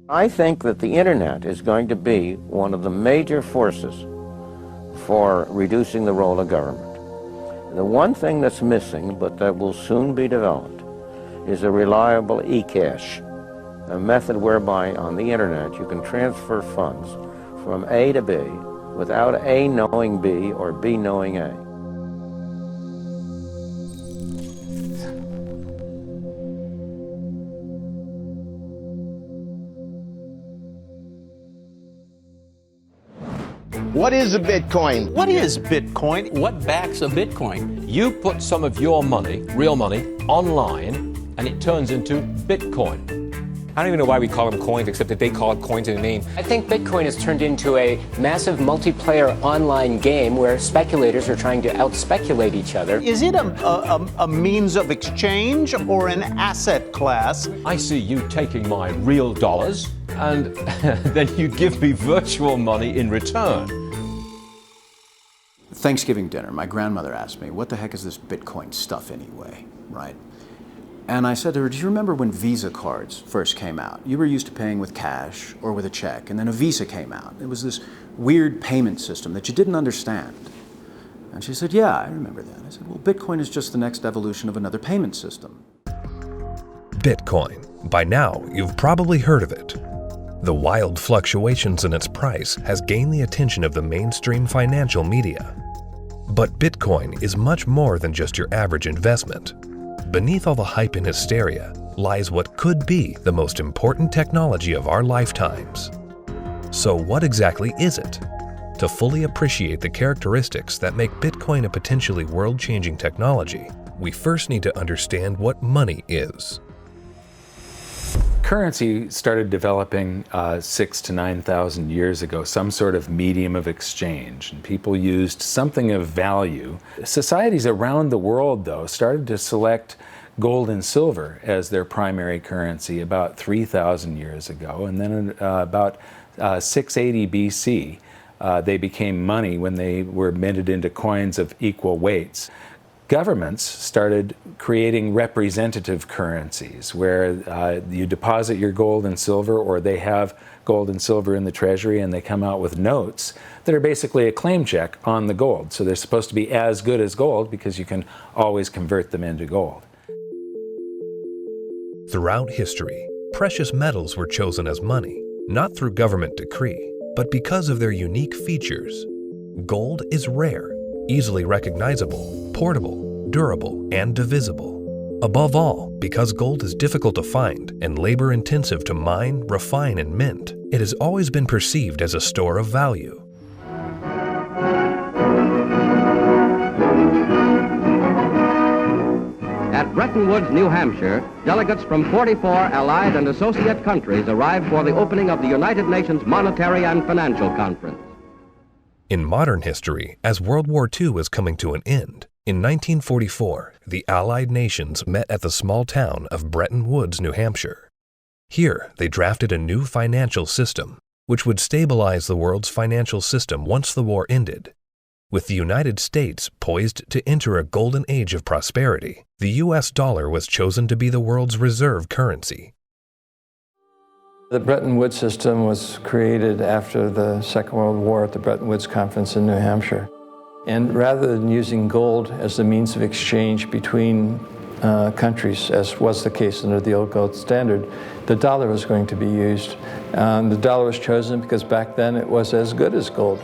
I think that the internet is going to be one of the major forces for reducing the role of government. The one thing that's missing, but that will soon be developed, is a reliable e-cash, a method whereby on the internet you can transfer funds from A to B without A knowing B or B knowing A. What is a Bitcoin? What is Bitcoin? What backs a Bitcoin? You put some of your money, real money, online, and it turns into Bitcoin. I don't even know why we call them coins, except that they call it coins in the name. I think Bitcoin has turned into a massive multiplayer online game where speculators are trying to out-speculate each other. Is it a means of exchange or an asset class? I see you taking my real dollars, and then you give me virtual money in return. Thanksgiving dinner, my grandmother asked me, what the heck is this Bitcoin stuff anyway, right? And I said to her, do you remember when Visa cards first came out? You were used to paying with cash or with a check, and then a Visa came out. It was this weird payment system that you didn't understand. And she said, yeah, I remember that. I said, well, Bitcoin is just the next evolution of another payment system. Bitcoin. By now, you've probably heard of it. The wild fluctuations in its price has gained the attention of the mainstream financial media. But Bitcoin is much more than just your average investment. Beneath all the hype and hysteria lies what could be the most important technology of our lifetimes. So what exactly is it? To fully appreciate the characteristics that make Bitcoin a potentially world-changing technology, we first need to understand what money is. Currency started developing 6,000 to 9,000 years ago, some sort of medium of exchange, and people used something of value. Societies around the world, though, started to select gold and silver as their primary currency about 3,000 years ago, and then about 680 BC, they became money when they were minted into coins of equal weights. Governments started creating representative currencies where you deposit your gold and silver, or they have gold and silver in the treasury and they come out with notes that are basically a claim check on the gold. So they're supposed to be as good as gold because you can always convert them into gold. Throughout history, precious metals were chosen as money, not through government decree, but because of their unique features. Gold is rare, easily recognizable, portable, durable, and divisible. Above all, because gold is difficult to find and labor-intensive to mine, refine, and mint, it has always been perceived as a store of value. At Bretton Woods, New Hampshire, delegates from 44 allied and associate countries arrived for the opening of the United Nations Monetary and Financial Conference. In modern history, as World War II was coming to an end, in 1944, the Allied nations met at the small town of Bretton Woods, New Hampshire. Here, they drafted a new financial system, which would stabilize the world's financial system once the war ended. With the United States poised to enter a golden age of prosperity, the U.S. dollar was chosen to be the world's reserve currency. The Bretton Woods system was created after the Second World War at the Bretton Woods Conference in New Hampshire. And rather than using gold as the means of exchange between countries, as was the case under the old gold standard, the dollar was going to be used. The dollar was chosen because back then it was as good as gold.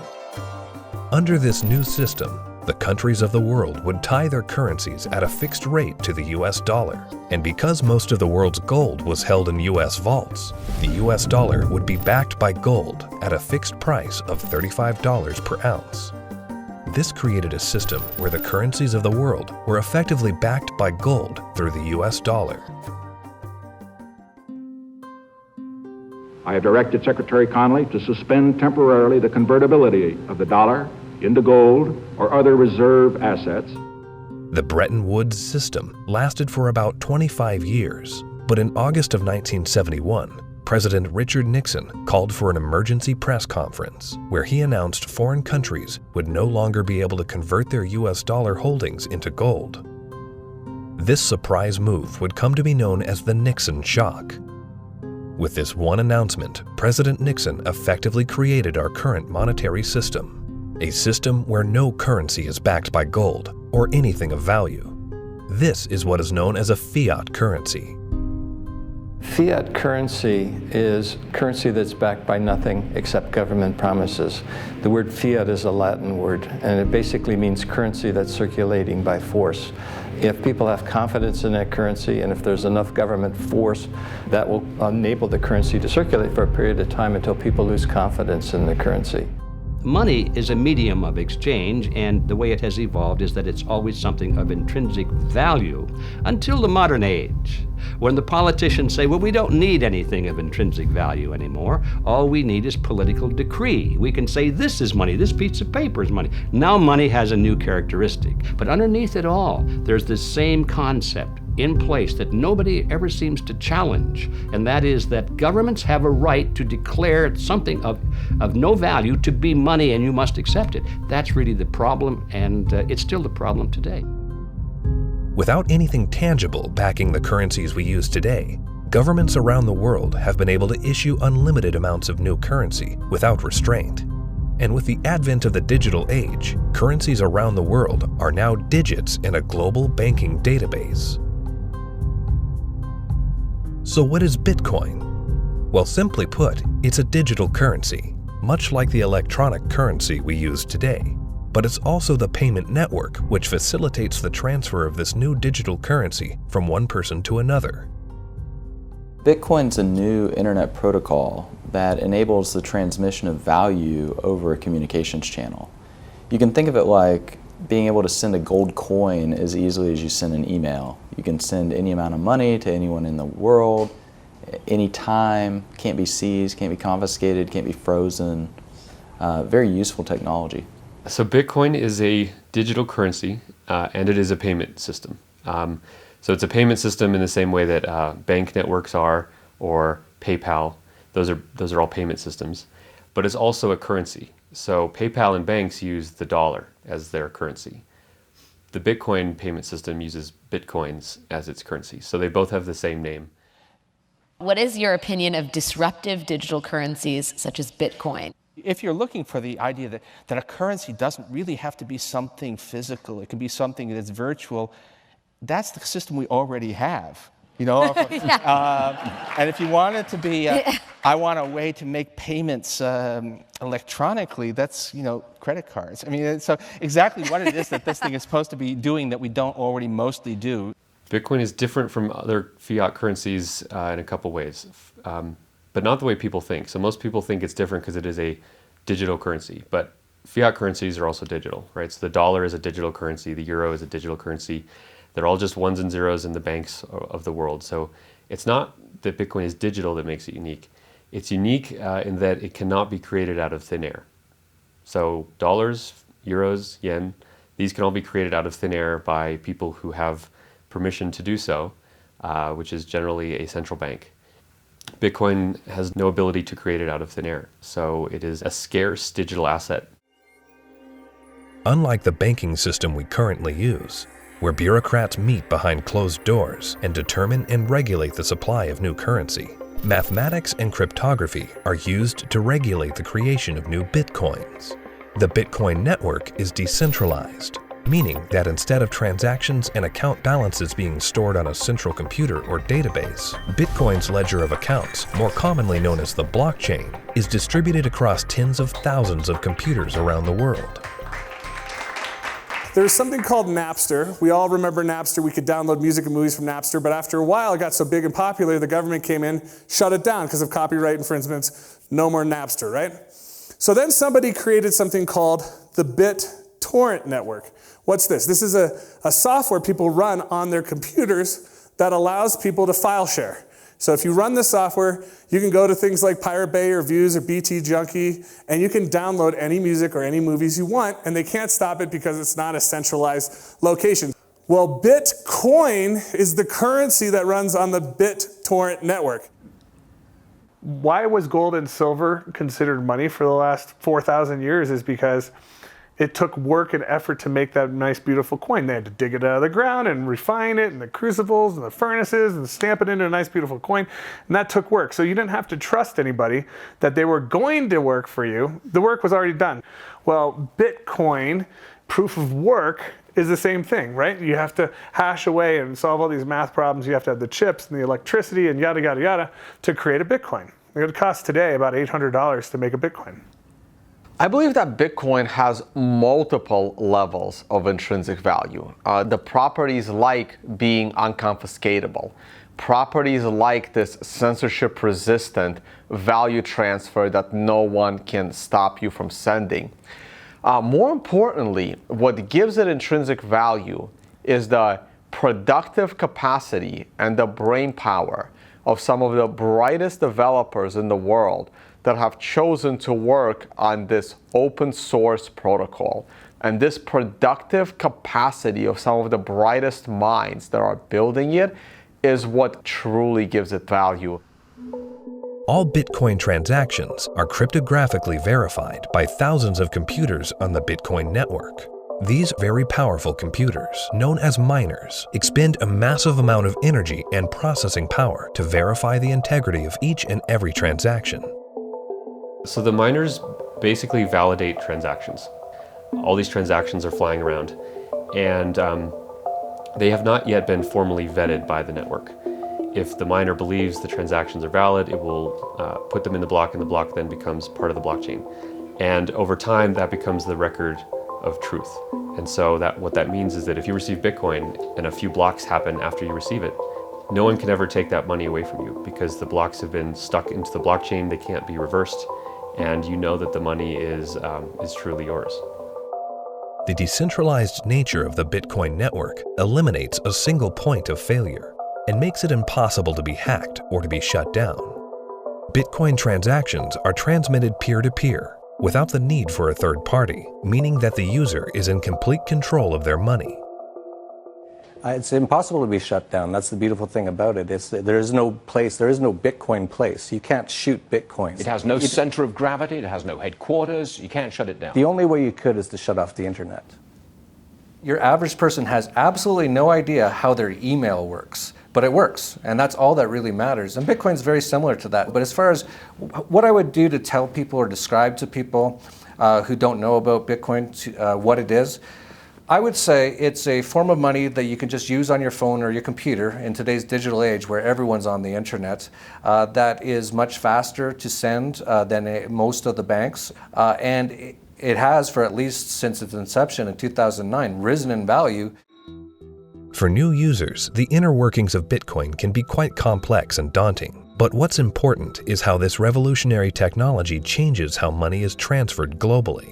Under this new system, the countries of the world would tie their currencies at a fixed rate to the U.S. dollar. And because most of the world's gold was held in U.S. vaults, the U.S. dollar would be backed by gold at a fixed price of $35 per ounce. This created a system where the currencies of the world were effectively backed by gold through the U.S. dollar. I have directed Secretary Connally to suspend temporarily the convertibility of the dollar into gold or other reserve assets. The Bretton Woods system lasted for about 25 years, but in August of 1971, President Richard Nixon called for an emergency press conference where he announced foreign countries would no longer be able to convert their U.S. dollar holdings into gold. This surprise move would come to be known as the Nixon shock. With this one announcement, President Nixon effectively created our current monetary system, a system where no currency is backed by gold or anything of value. This is what is known as a fiat currency. Fiat currency is currency that's backed by nothing except government promises. The word fiat is a Latin word, and it basically means currency that's circulating by force. If people have confidence in that currency, and if there's enough government force, that will enable the currency to circulate for a period of time until people lose confidence in the currency. Money is a medium of exchange, and the way it has evolved is that it's always something of intrinsic value until the modern age, when the politicians say, well, we don't need anything of intrinsic value anymore. All we need is political decree. We can say this is money, this piece of paper is money. Now money has a new characteristic, but underneath it all, there's this same concept in place that nobody ever seems to challenge, and that is that governments have a right to declare something of no value to be money, and you must accept it. That's really the problem, and it's still the problem today. Without anything tangible backing the currencies we use today, governments around the world have been able to issue unlimited amounts of new currency without restraint. And with the advent of the digital age, currencies around the world are now digits in a global banking database. So what is Bitcoin? Well, simply put, it's a digital currency, much like the electronic currency we use today. But it's also the payment network which facilitates the transfer of this new digital currency from one person to another. Bitcoin's a new internet protocol that enables the transmission of value over a communications channel. You can think of it like being able to send a gold coin as easily as you send an email. You can send any amount of money to anyone in the world, anytime, can't be seized, can't be confiscated, can't be frozen. Very useful technology. So Bitcoin is a digital currency and it is a payment system. So it's a payment system in the same way that bank networks are, or PayPal. Those are all payment systems. But it's also a currency. So PayPal and banks use the dollar as their currency. The Bitcoin payment system uses Bitcoins as its currency. So they both have the same name. What is your opinion of disruptive digital currencies such as Bitcoin? If you're looking for the idea that a currency doesn't really have to be something physical, it can be something that's virtual, that's the system we already have. You know, and if you want it to be, I want a way to make payments electronically, that's, you know, credit cards. I mean, so exactly what it is that this thing is supposed to be doing that we don't already mostly do. Bitcoin is different from other fiat currencies in a couple ways, but not the way people think. So most people think it's different because it is a digital currency, but fiat currencies are also digital, right? So the dollar is a digital currency, the euro is a digital currency. They're all just ones and zeros in the banks of the world. So it's not that Bitcoin is digital that makes it unique. It's unique in that it cannot be created out of thin air. So dollars, euros, yen, these can all be created out of thin air by people who have permission to do so, which is generally a central bank. Bitcoin has no ability to create it out of thin air, so it is a scarce digital asset. Unlike the banking system we currently use, where bureaucrats meet behind closed doors and determine and regulate the supply of new currency, mathematics and cryptography are used to regulate the creation of new bitcoins. The Bitcoin network is decentralized, meaning that instead of transactions and account balances being stored on a central computer or database, Bitcoin's ledger of accounts, more commonly known as the blockchain, is distributed across tens of thousands of computers around the world. There's something called Napster. We all remember Napster. We could download music and movies from Napster, but after a while it got so big and popular, the government came in, shut it down because of copyright infringements. No more Napster, right? So then somebody created something called the BitTorrent network. What's this? This is a software people run on their computers that allows people to file share. So if you run the software, you can go to things like Pirate Bay or Views or BT Junkie, and you can download any music or any movies you want, and they can't stop it because it's not a centralized location. Well, Bitcoin is the currency that runs on the BitTorrent network. Why was gold and silver considered money for the last 4,000 years is because it took work and effort to make that nice, beautiful coin. They had to dig it out of the ground and refine it, and the crucibles and the furnaces, and stamp it into a nice, beautiful coin. And that took work. So you didn't have to trust anybody that they were going to work for you. The work was already done. Well, Bitcoin, proof of work, is the same thing, right? You have to hash away and solve all these math problems. You have to have the chips and the electricity and yada, yada, yada to create a Bitcoin. It would cost today about $800 to make a Bitcoin. I believe that Bitcoin has multiple levels of intrinsic value. The properties like being unconfiscatable, properties like this censorship-resistant value transfer that no one can stop you from sending. More importantly, what gives it intrinsic value is the productive capacity and the brain power of some of the brightest developers in the world that have chosen to work on this open source protocol. And this productive capacity of some of the brightest minds that are building it is what truly gives it value. All Bitcoin transactions are cryptographically verified by thousands of computers on the Bitcoin network. These very powerful computers, known as miners, expend a massive amount of energy and processing power to verify the integrity of each and every transaction. So the miners basically validate transactions. All these transactions are flying around, and they have not yet been formally vetted by the network. If the miner believes the transactions are valid, it will put them in the block, and the block then becomes part of the blockchain. And over time, that becomes the record of truth. And so what that means is that if you receive Bitcoin and a few blocks happen after you receive it, no one can ever take that money away from you because the blocks have been stuck into the blockchain, they can't be reversed, and you know that the money is truly yours. The decentralized nature of the Bitcoin network eliminates a single point of failure and makes it impossible to be hacked or to be shut down. Bitcoin transactions are transmitted peer-to-peer without the need for a third party, meaning that the user is in complete control of their money. It's impossible to be shut down. That's the beautiful thing about it. There is no Bitcoin place. You can't shoot Bitcoin. It has no center of gravity. It has no headquarters. You can't shut it down. The only way you could is to shut off the internet. Your average person has absolutely no idea how their email works, but it works, and that's all that really matters. And Bitcoin's very similar to that. But as far as what I would do to tell people or describe to people who don't know about Bitcoin what it is, I would say it's a form of money that you can just use on your phone or your computer in today's digital age where everyone's on the internet, that is much faster to send than most of the banks. And it has, for at least since its inception in 2009, risen in value. For new users, the inner workings of Bitcoin can be quite complex and daunting. But what's important is how this revolutionary technology changes how money is transferred globally.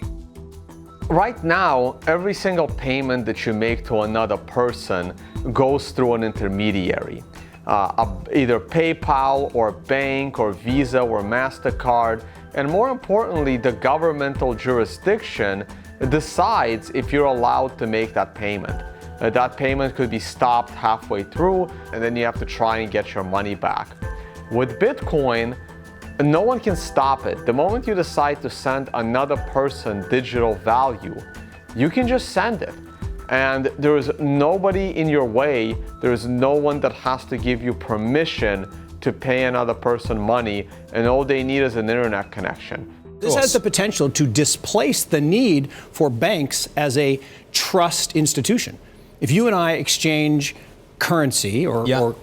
Right now, every single payment that you make to another person goes through an intermediary. Either PayPal or bank or Visa or MasterCard. And more importantly, the governmental jurisdiction decides if you're allowed to make that payment. That payment could be stopped halfway through, and then you have to try and get your money back. With Bitcoin, no one can stop it. The moment you decide to send another person digital value, you can just send it. And there is nobody in your way. There is no one that has to give you permission to pay another person money, and all they need is an internet connection. This has the potential to displace the need for banks as a trust institution. If you and I exchange currency or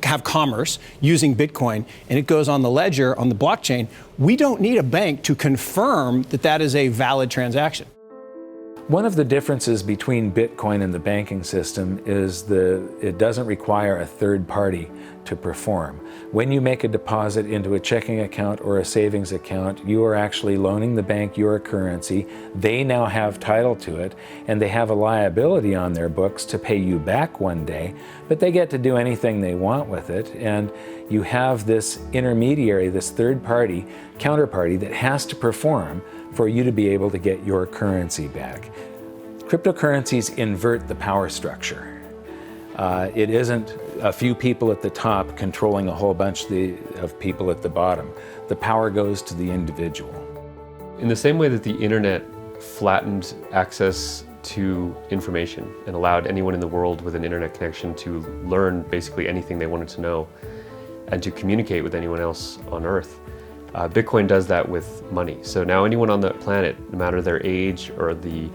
have commerce using Bitcoin and it goes on the ledger, on the blockchain, we don't need a bank to confirm that that is a valid transaction. One of the differences between Bitcoin and the banking system is it doesn't require a third party to perform. When you make a deposit into a checking account or a savings account, you are actually loaning the bank your currency. They now have title to it, and they have a liability on their books to pay you back one day, but they get to do anything they want with it. And you have this intermediary, this third party, counterparty that has to perform for you to be able to get your currency back. Cryptocurrencies invert the power structure. It isn't a few people at the top controlling a whole bunch of people at the bottom. The power goes to the individual. In the same way that the internet flattened access to information and allowed anyone in the world with an internet connection to learn basically anything they wanted to know and to communicate with anyone else on Earth. Bitcoin does that with money. So now anyone on the planet, no matter their age or the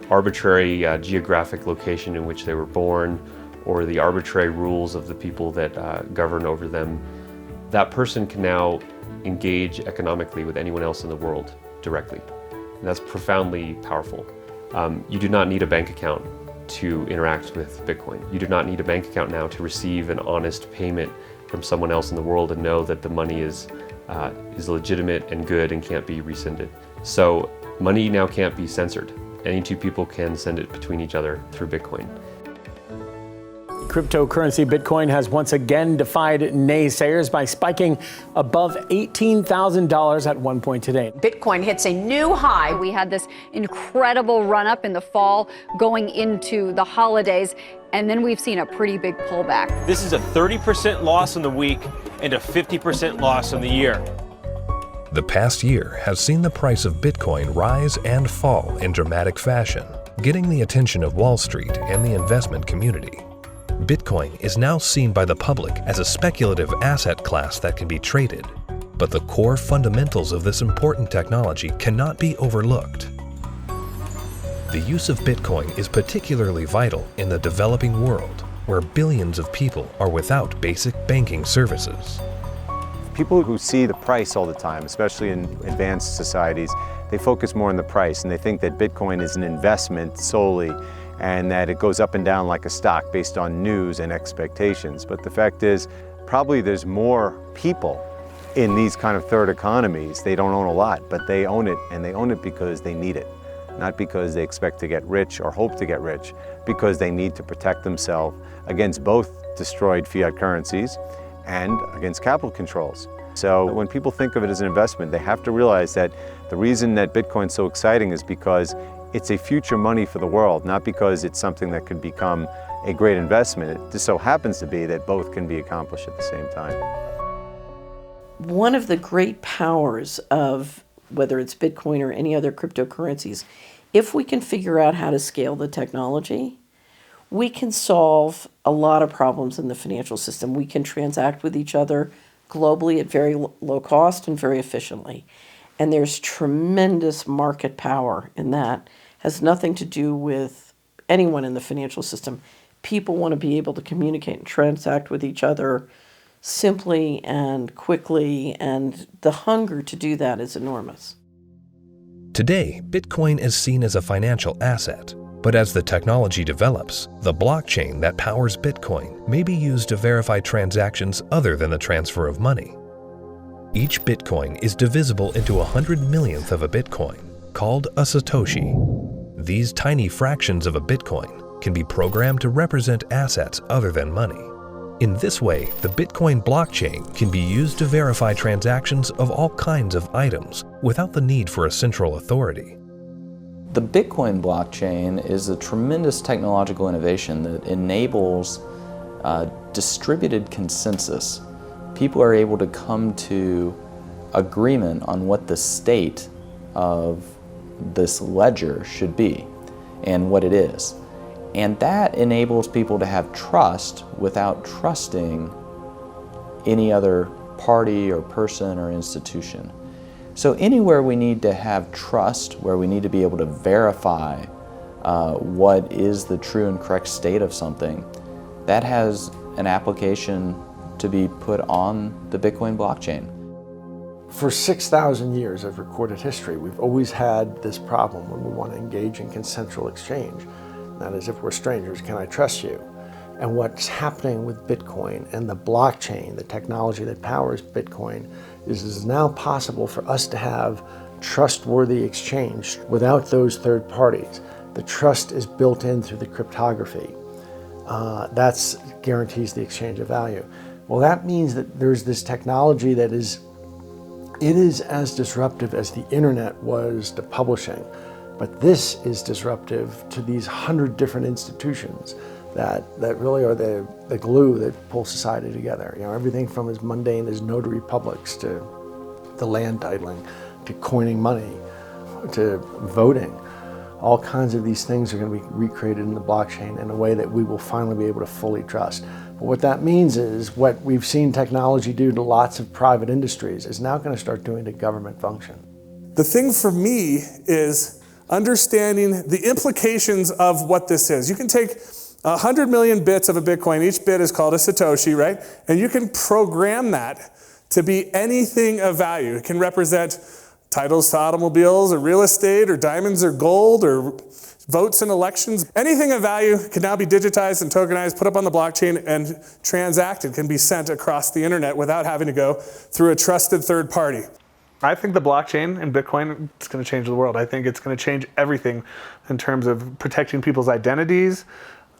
arbitrary geographic location in which they were born or the arbitrary rules of the people that govern over them, that person can now engage economically with anyone else in the world directly. And that's profoundly powerful. You do not need a bank account to interact with Bitcoin. You do not need a bank account now to receive an honest payment from someone else in the world and know that the money is legitimate and good and can't be rescinded. So money now can't be censored. Any two people can send it between each other through Bitcoin. Cryptocurrency Bitcoin has once again defied naysayers by spiking above $18,000 at one point today. Bitcoin hits a new high. We had this incredible run up in the fall going into the holidays, and then we've seen a pretty big pullback. This is a 30% loss on the week and a 50% loss on the year. The past year has seen the price of Bitcoin rise and fall in dramatic fashion, getting the attention of Wall Street and the investment community. Bitcoin is now seen by the public as a speculative asset class that can be traded, but the core fundamentals of this important technology cannot be overlooked. The use of Bitcoin is particularly vital in the developing world, where billions of people are without basic banking services. People who see the price all the time, especially in advanced societies, they focus more on the price and they think that Bitcoin is an investment solely and that it goes up and down like a stock based on news and expectations. But the fact is, probably there's more people in these kind of third economies. They don't own a lot, but they own it, and they own it because they need it. Not because they expect to get rich or hope to get rich, because they need to protect themselves against both destroyed fiat currencies and against capital controls. So when people think of it as an investment, they have to realize that the reason that Bitcoin's so exciting is because it's a future money for the world, not because it's something that could become a great investment. It just so happens to be that both can be accomplished at the same time. One of the great powers of whether it's Bitcoin or any other cryptocurrencies, if we can figure out how to scale the technology, we can solve a lot of problems in the financial system. We can transact with each other globally at very low cost and very efficiently. And there's tremendous market power in that. Has nothing to do with anyone in the financial system. People want to be able to communicate and transact with each other simply and quickly, and the hunger to do that is enormous. Today, Bitcoin is seen as a financial asset, but as the technology develops, the blockchain that powers Bitcoin may be used to verify transactions other than the transfer of money. Each Bitcoin is divisible into 100 millionth of a Bitcoin, called a Satoshi. These tiny fractions of a Bitcoin can be programmed to represent assets other than money. In this way, the Bitcoin blockchain can be used to verify transactions of all kinds of items without the need for a central authority. The Bitcoin blockchain is a tremendous technological innovation that enables distributed consensus. People are able to come to agreement on what the state of this ledger should be and what it is. And that enables people to have trust without trusting any other party or person or institution. So anywhere we need to have trust, where we need to be able to verify what is the true and correct state of something, that has an application to be put on the Bitcoin blockchain. For 6,000 years of recorded history, we've always had this problem when we want to engage in consensual exchange. That is, if we're strangers, can I trust you? And what's happening with Bitcoin and the blockchain, the technology that powers Bitcoin, is it is now possible for us to have trustworthy exchange without those third parties. The trust is built in through the cryptography. That guarantees the exchange of value. Well, that means that there's this technology that is as disruptive as the internet was to publishing. But this is disruptive to these 100 different institutions that really are the glue that pull society together. You know, everything from as mundane as notary publics to the land titling, to coining money, to voting. all kinds of these things are going to be recreated in the blockchain in a way that we will finally be able to fully trust. But what that means is what we've seen technology do to lots of private industries is now going to start doing to government function. The thing for me is understanding the implications of what this is. You can take 100 million bits of a Bitcoin, each bit is called a Satoshi, right? And you can program that to be anything of value. It can represent titles to automobiles or real estate or diamonds or gold or votes in elections. Anything of value can now be digitized and tokenized, put up on the blockchain, and transacted, can be sent across the internet without having to go through a trusted third party. I think the blockchain and Bitcoin is going to change the world. I think it's going to change everything in terms of protecting people's identities,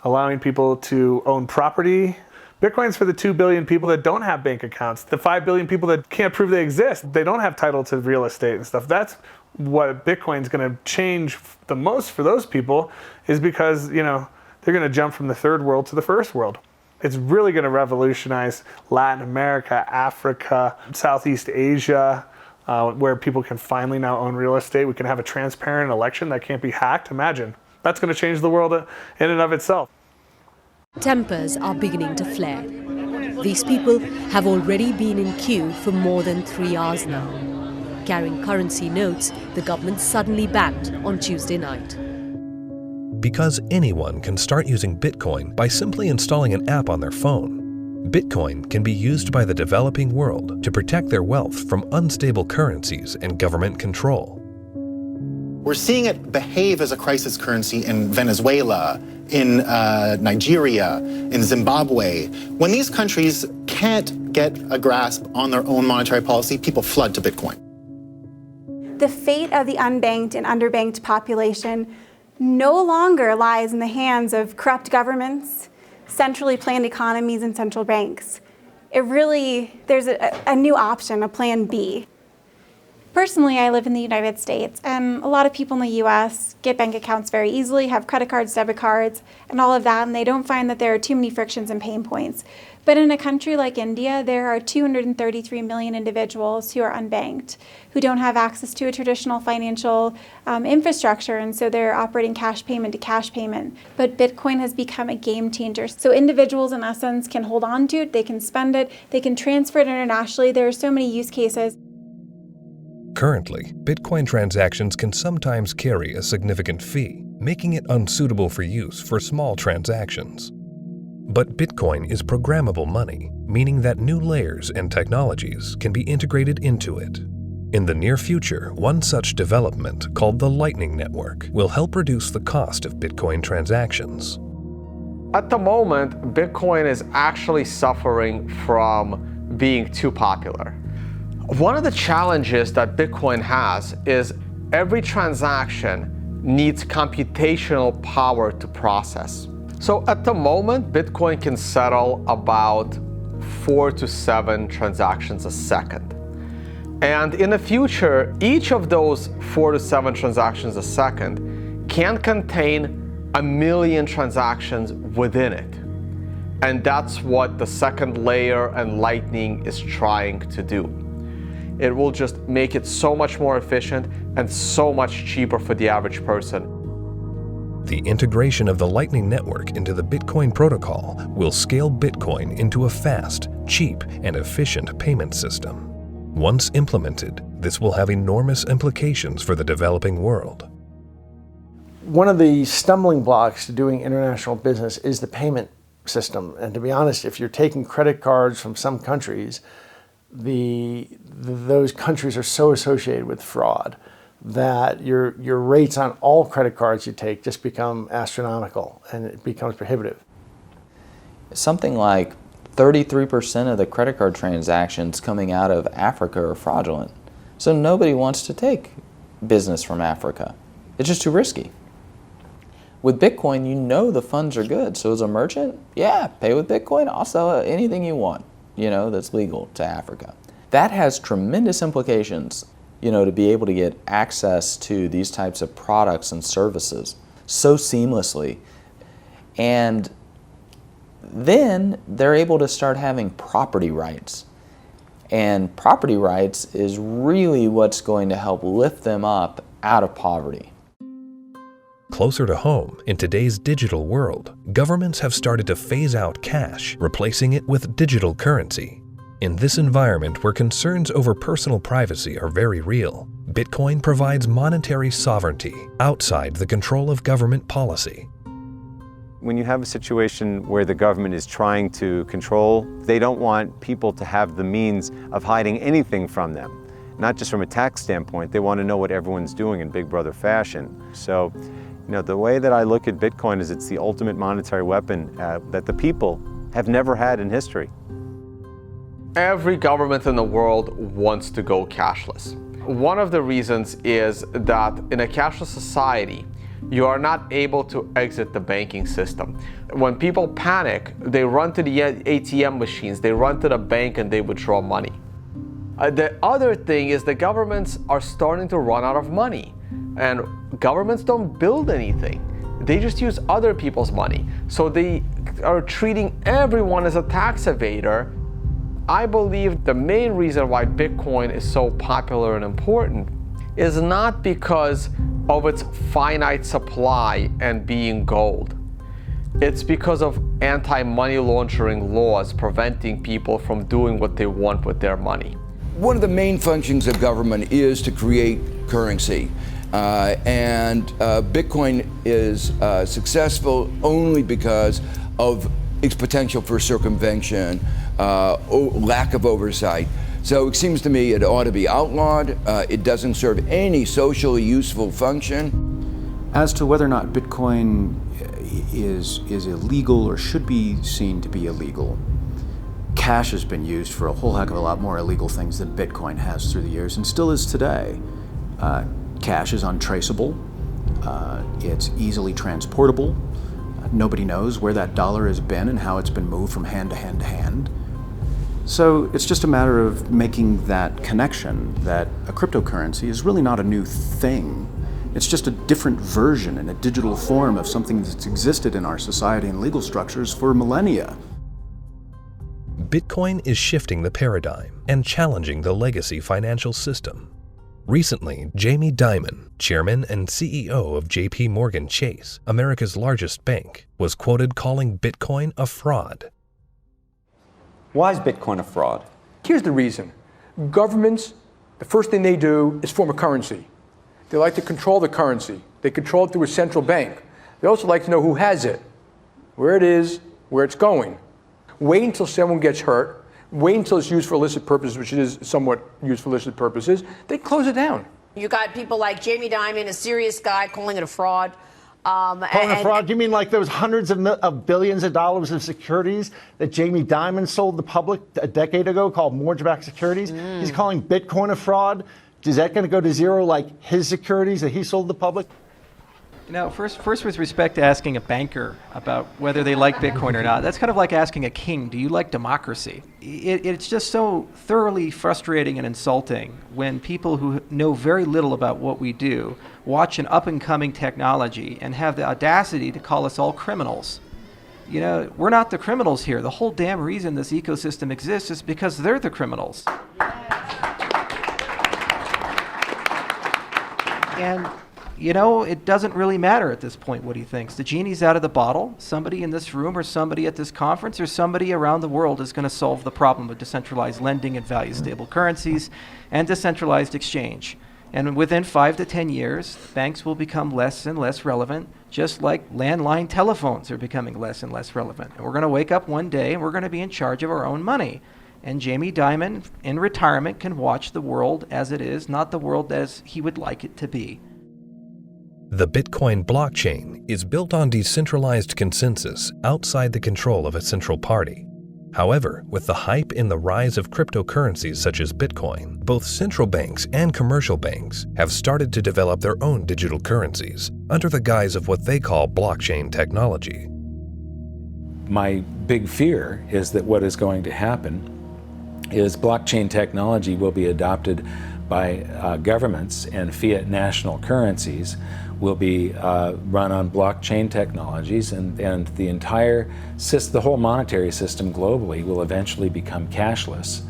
allowing people to own property. Bitcoin's for the 2 billion people that don't have bank accounts, the 5 billion people that can't prove they exist. They don't have title to real estate and stuff. That's what Bitcoin's going to change the most for those people, is because, you know, they're going to jump from the third world to the first world. It's really going to revolutionize Latin America, Africa, Southeast Asia, where people can finally now own real estate. We can have a transparent election that can't be hacked. Imagine. That's going to change the world in and of itself. Tempers are beginning to flare. These people have already been in queue for more than 3 hours now. Carrying currency notes, the government suddenly banned on Tuesday night. Because anyone can start using Bitcoin by simply installing an app on their phone. Bitcoin can be used by the developing world to protect their wealth from unstable currencies and government control. We're seeing it behave as a crisis currency in Venezuela, in Nigeria, in Zimbabwe. When these countries can't get a grasp on their own monetary policy, people flood to Bitcoin. The fate of the unbanked and underbanked population no longer lies in the hands of corrupt governments, centrally planned economies, and central banks. There's a new option, a plan B. Personally, I live in the United States, and a lot of people in the US get bank accounts very easily, have credit cards, debit cards, and all of that, and they don't find that there are too many frictions and pain points. But in a country like India, there are 233 million individuals who are unbanked, who don't have access to a traditional financial infrastructure, and so they're operating cash payment to cash payment. But Bitcoin has become a game changer. So individuals, in essence, can hold on to it, they can spend it, they can transfer it internationally. There are so many use cases. Currently, Bitcoin transactions can sometimes carry a significant fee, making it unsuitable for use for small transactions. But Bitcoin is programmable money, meaning that new layers and technologies can be integrated into it. In the near future, one such development, called the Lightning Network, will help reduce the cost of Bitcoin transactions. At the moment, Bitcoin is actually suffering from being too popular. One of the challenges that Bitcoin has is every transaction needs computational power to process. So at the moment, Bitcoin can settle about 4 to 7 transactions a second. And in the future, each of those 4 to 7 transactions a second can contain 1 million transactions within it. And that's what the second layer and Lightning is trying to do. It will just make it so much more efficient and so much cheaper for the average person. The integration of the Lightning Network into the Bitcoin protocol will scale Bitcoin into a fast, cheap, and efficient payment system. Once implemented, this will have enormous implications for the developing world. One of the stumbling blocks to doing international business is the payment system. And to be honest, if you're taking credit cards from some countries, those countries are so associated with fraud that your rates on all credit cards you take just become astronomical, and it becomes prohibitive. Something like 33% of the credit card transactions coming out of Africa are fraudulent. So nobody wants to take business from Africa. It's just too risky. With Bitcoin, you know the funds are good. So as a merchant, yeah, pay with Bitcoin. I'll sell anything you want, that's legal to Africa. That has tremendous implications, to be able to get access to these types of products and services so seamlessly. And then they're able to start having property rights. And property rights is really what's going to help lift them up out of poverty. closer to home, in today's digital world, governments have started to phase out cash, replacing it with digital currency. In this environment where concerns over personal privacy are very real, Bitcoin provides monetary sovereignty outside the control of government policy. When you have a situation where the government is trying to control, they don't want people to have the means of hiding anything from them. Not just from a tax standpoint, they want to know what everyone's doing in Big Brother fashion. So, the way that I look at Bitcoin is it's the ultimate monetary weapon that the people have never had in history. Every government in the world wants to go cashless. One of the reasons is that in a cashless society, you are not able to exit the banking system. When people panic, they run to the ATM machines, they run to the bank and they withdraw money. The other thing is the governments are starting to run out of money, and governments don't build anything. They just use other people's money. So they are treating everyone as a tax evader. I believe the main reason why Bitcoin is so popular and important is not because of its finite supply and being gold. It's because of anti-money laundering laws preventing people from doing what they want with their money. One of the main functions of government is to create currency. And Bitcoin is successful only because of its potential for circumvention, lack of oversight. So it seems to me it ought to be outlawed. It doesn't serve any socially useful function. As to whether or not Bitcoin is illegal or should be seen to be illegal, cash has been used for a whole heck of a lot more illegal things than Bitcoin has through the years, and still is today. Cash is untraceable. It's easily transportable. Nobody knows where that dollar has been and how it's been moved from hand to hand to hand. So it's just a matter of making that connection that a cryptocurrency is really not a new thing. It's just a different version in a digital form of something that's existed in our society and legal structures for millennia. Bitcoin is shifting the paradigm and challenging the legacy financial system. Recently, Jamie Dimon, chairman and CEO of JP Morgan Chase, America's largest bank, was quoted calling Bitcoin a fraud. Why is Bitcoin a fraud? Here's the reason. Governments, the first thing they do is form a currency. They like to control the currency. They control it through a central bank. They also like to know who has it, where it is, where it's going. Wait until someone gets hurt. Wait until it's used for illicit purposes, which it is somewhat used for illicit purposes. They close it down. You got people like Jamie Dimon, a serious guy, calling it a fraud. Calling it fraud? You mean like there was hundreds of billions of dollars of securities that Jamie Dimon sold the public a decade ago called mortgage-backed securities? He's calling Bitcoin a fraud? Is that going to go to zero like his securities that he sold the public? First with respect to asking a banker about whether they like Bitcoin or not, that's kind of like asking a king, do you like democracy? It's just so thoroughly frustrating and insulting when people who know very little about what we do watch an up-and-coming technology and have the audacity to call us all criminals. We're not the criminals here. The whole damn reason this ecosystem exists is because they're the criminals. And it doesn't really matter at this point what he thinks. The genie's out of the bottle. Somebody in this room or somebody at this conference or somebody around the world is going to solve the problem of decentralized lending and value-stable currencies and decentralized exchange. And within 5 to 10 years, banks will become less and less relevant, just like landline telephones are becoming less and less relevant. And we're going to wake up one day and we're going to be in charge of our own money. And Jamie Dimon, in retirement, can watch the world as it is, not the world as he would like it to be. The Bitcoin blockchain is built on decentralized consensus outside the control of a central party. However, with the hype in the rise of cryptocurrencies such as Bitcoin, both central banks and commercial banks have started to develop their own digital currencies under the guise of what they call blockchain technology. My big fear is that what is going to happen is blockchain technology will be adopted by governments, and fiat national currencies will be run on blockchain technologies, and the whole monetary system globally will eventually become cashless.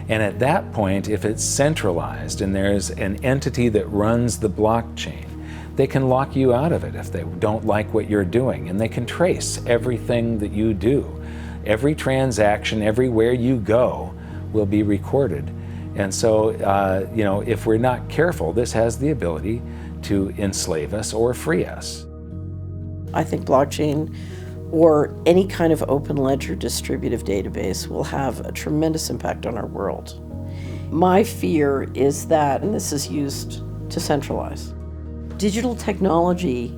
And at that point, if it's centralized and there's an entity that runs the blockchain, they can lock you out of it if they don't like what you're doing, and they can trace everything that you do. Every transaction, everywhere you go, will be recorded. And so, if we're not careful, this has the ability to enslave us or free us. I think blockchain or any kind of open ledger distributive database will have a tremendous impact on our world. My fear is that, and this is used to centralize, digital technology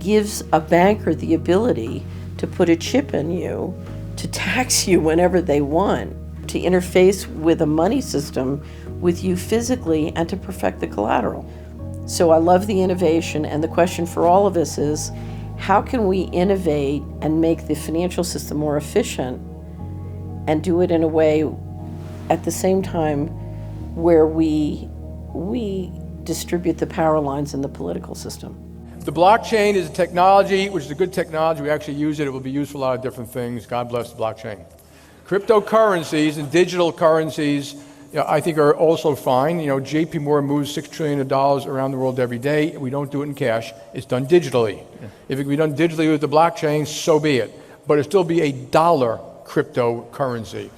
gives a banker the ability to put a chip in you, to tax you whenever they want, to interface with a money system with you physically, and to perfect the collateral. So I love the innovation, and the question for all of us is, how can we innovate and make the financial system more efficient and do it in a way at the same time where we distribute the power lines in the political system? The blockchain is a technology, which is a good technology. We actually use it. It will be used for a lot of different things. God bless the blockchain. Cryptocurrencies and digital currencies, I think are also fine. JP Morgan moves $6 trillion around the world every day. We don't do it in cash. It's done digitally. Yeah. If it can be done digitally with the blockchain, so be it. But it'll still be a dollar cryptocurrency.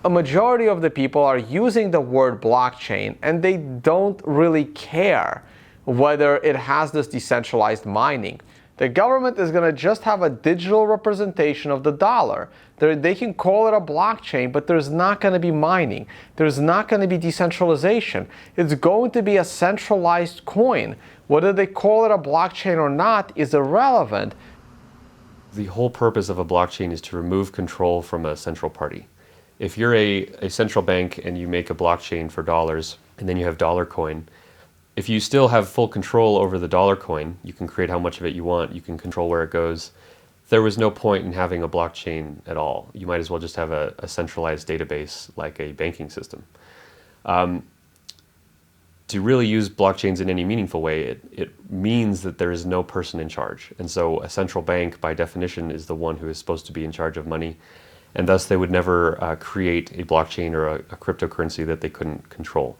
A majority of the people are using the word blockchain, and they don't really care whether it has this decentralized mining. The government is going to just have a digital representation of the dollar. They can call it a blockchain, but there's not going to be mining. There's not going to be decentralization. It's going to be a centralized coin. Whether they call it a blockchain or not is irrelevant. The whole purpose of a blockchain is to remove control from a central party. If you're a central bank and you make a blockchain for dollars, and then you have dollar coin, if you still have full control over the dollar coin, you can create how much of it you want, you can control where it goes. There was no point in having a blockchain at all. You might as well just have a centralized database like a banking system. To really use blockchains in any meaningful way, it means that there is no person in charge. And so a central bank, by definition, is the one who is supposed to be in charge of money. And thus they would never create a blockchain or a cryptocurrency that they couldn't control.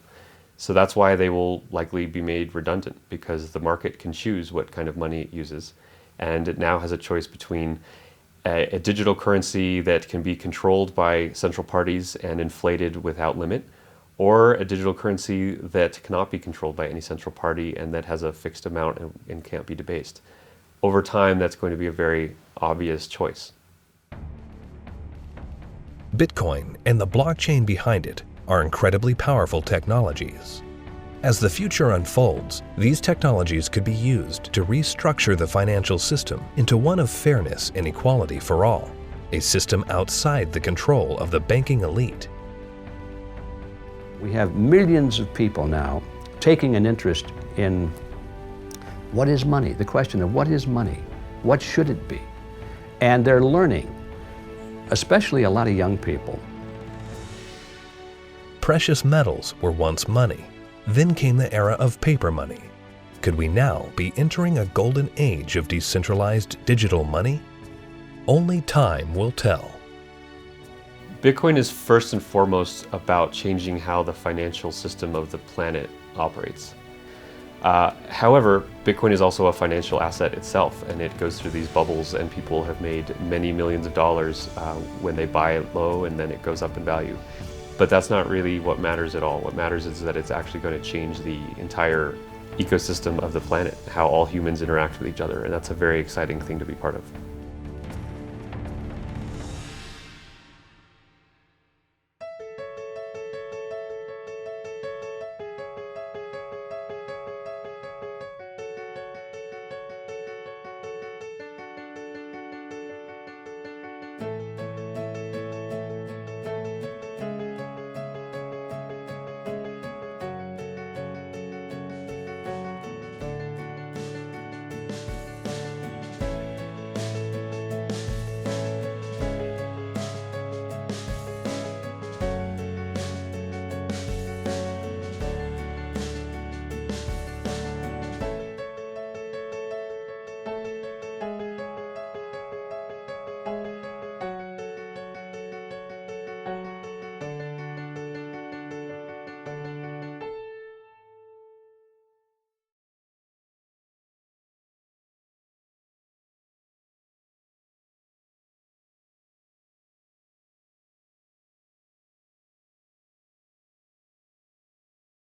So that's why they will likely be made redundant, because the market can choose what kind of money it uses. And it now has a choice between a digital currency that can be controlled by central parties and inflated without limit, or a digital currency that cannot be controlled by any central party and that has a fixed amount and can't be debased. Over time, that's going to be a very obvious choice. Bitcoin and the blockchain behind it are incredibly powerful technologies. As the future unfolds, these technologies could be used to restructure the financial system into one of fairness and equality for all, a system outside the control of the banking elite. We have millions of people now taking an interest in what is money, the question of what is money, what should it be? And they're learning, especially a lot of young people. Precious metals were once money. Then came the era of paper money. Could we now be entering a golden age of decentralized digital money? Only time will tell. Bitcoin is first and foremost about changing how the financial system of the planet operates. However, Bitcoin is also a financial asset itself, and it goes through these bubbles, and people have made many millions of dollars when they buy it low, and then it goes up in value. But that's not really what matters at all. What matters is that it's actually going to change the entire ecosystem of the planet, how all humans interact with each other, and that's a very exciting thing to be part of.